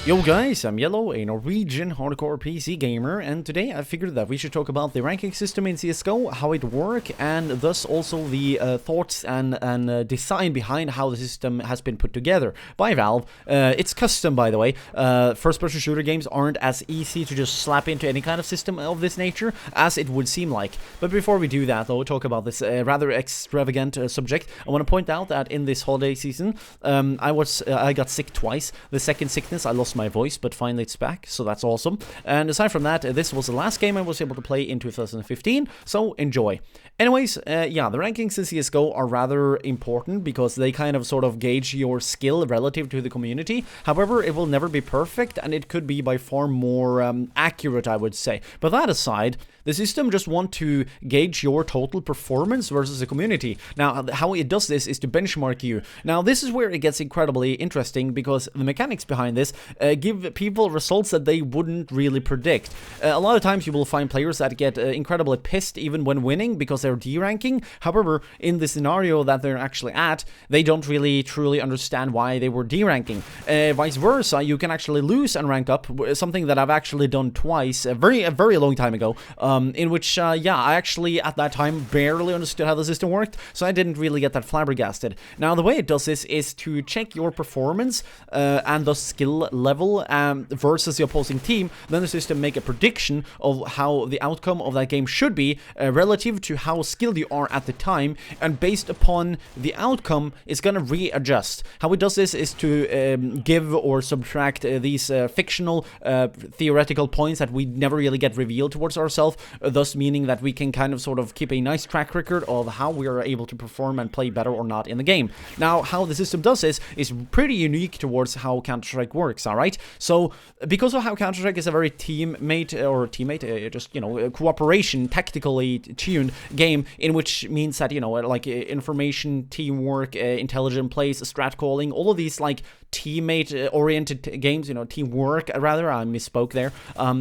Yo guys, I'm Yellow, a Norwegian hardcore PC gamer, and today I figured that we should talk about the ranking system in CSGO, how it works, and thus also the thoughts and design behind how the system has been put together by Valve. It's custom, by the way. First-person shooter games aren't as easy to just slap into any kind of system of this nature as it would seem like. But before we do that, though, talk about this rather extravagant subject, I want to point out that in this holiday season, I got sick twice. The second sickness, I lost my voice, but finally it's back, so that's awesome. And aside from that, this was the last game I was able to play in 2015, so enjoy. Anyways, yeah, the rankings in CSGO are rather important because they kind of sort of gauge your skill relative to the community. However, it will never be perfect, and it could be by far more accurate, I would say. But that aside, the system just wants to gauge your total performance versus the community. Now, how it does this is to benchmark you. Now, this is where it gets incredibly interesting because the mechanics behind this give people results that they wouldn't really predict. A lot of times you will find players that get incredibly pissed even when winning because they're D-ranking. However, in the scenario that they're actually at, they don't really truly understand why they were D-ranking. Vice versa, you can actually lose and rank up, something that I've actually done twice, a very long time ago, in which, yeah, I actually at that time barely understood how the system worked, so I didn't really get that flabbergasted. Now, the way it does this is to check your performance and the skill level versus the opposing team. Then the system make a prediction of how the outcome of that game should be relative to how skilled you are at the time, and based upon the outcome, it's gonna readjust. How it does this is to give or subtract these fictional theoretical points that we never really get revealed towards ourselves, thus meaning that we can kind of sort of keep a nice track record of how we are able to perform and play better or not in the game. Now, how the system does this is pretty unique towards how Counter-Strike works, alright? So, because of how Counter-Strike is a very just, you know, cooperation, tactically tuned game, in which means that, you know, like information, teamwork, intelligent plays, strat calling, all of these, like, teammate-oriented games, you know, teamwork, rather, I misspoke there.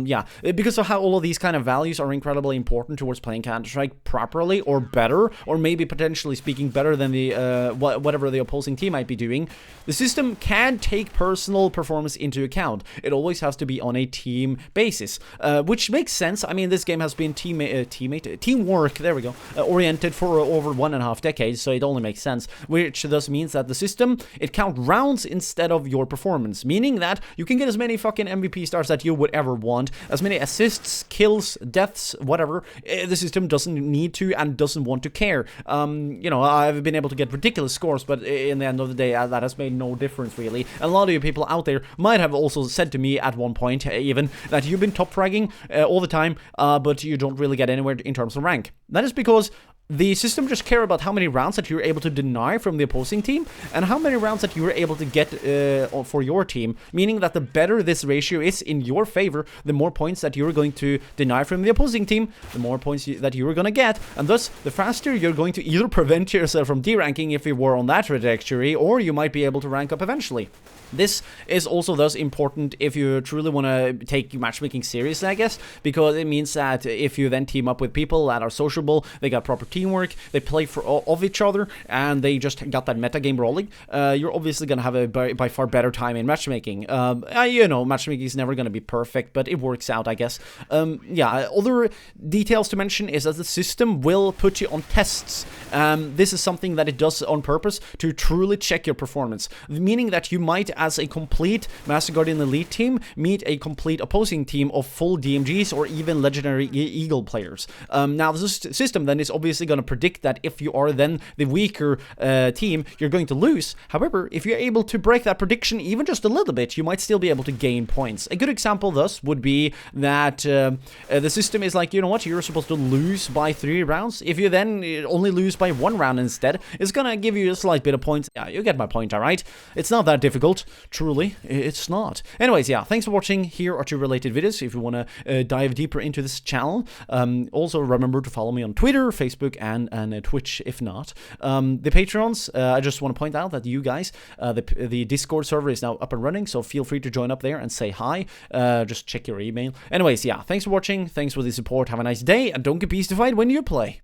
Yeah, because of how all of these kind of values are incredibly important towards playing Counter-Strike properly, or better, or maybe potentially speaking better than the, whatever the opposing team might be doing, the system can take personal performance into account. It always has to be on a team basis, which makes sense. I mean, this game has been teamwork, there we go, oriented for over 1.5 decades, so it only makes sense, which thus means that the system, it counts rounds instead of your performance, meaning that you can get as many fucking MVP stars that you would ever want, as many assists, kills, deaths, whatever. The system doesn't need to and doesn't want to care. You know, I've been able to get ridiculous scores, but in the end of the day, that has made no difference, really. And a lot of you people out there might have also said to me at one point, even, that you've been top fragging all the time, but you don't really get anywhere in terms of rank. That is because the system just cares about how many rounds that you're able to deny from the opposing team and how many rounds that you're able to get for your team, meaning that the better this ratio is in your favor, the more points that you're going to deny from the opposing team, the more points that you're going to get, and thus the faster you're going to either prevent yourself from D-ranking if you were on that trajectory, or you might be able to rank up eventually. This is also thus important if you truly want to take matchmaking seriously, I guess, because it means that if you then team up with people that are sociable, they got proper teamwork, they play for of each other, and they just got that meta game rolling, you're obviously going to have a by far better time in matchmaking. You know, matchmaking is never going to be perfect, but it works out, I guess. Yeah, other details to mention is that the system will put you on tests. This is something that it does on purpose to truly check your performance, meaning that you might, as a complete Master Guardian Elite team, meet a complete opposing team of full DMGs or even legendary Eagle players. Now, the system then is obviously going to predict that if you are then the weaker team, you're going to lose. However, if you're able to break that prediction even just a little bit, you might still be able to gain points. A good example thus would be that the system is like, you know what, you're supposed to lose by 3 rounds. If you then only lose by 1 round instead, it's gonna give you a slight bit of points. Yeah, you get my point, alright? It's not that difficult. Truly, it's not. Anyways, yeah, thanks for watching. Here are 2 related videos if you want to dive deeper into this channel. Also, remember to follow me on Twitter, Facebook, and Twitch if not. The Patreons, I just want to point out that you guys, the Discord server is now up and running, so feel free to join up there and say hi. Just check your email. Anyways, yeah, thanks for watching. Thanks for the support. Have a nice day, and don't get beastified when you play.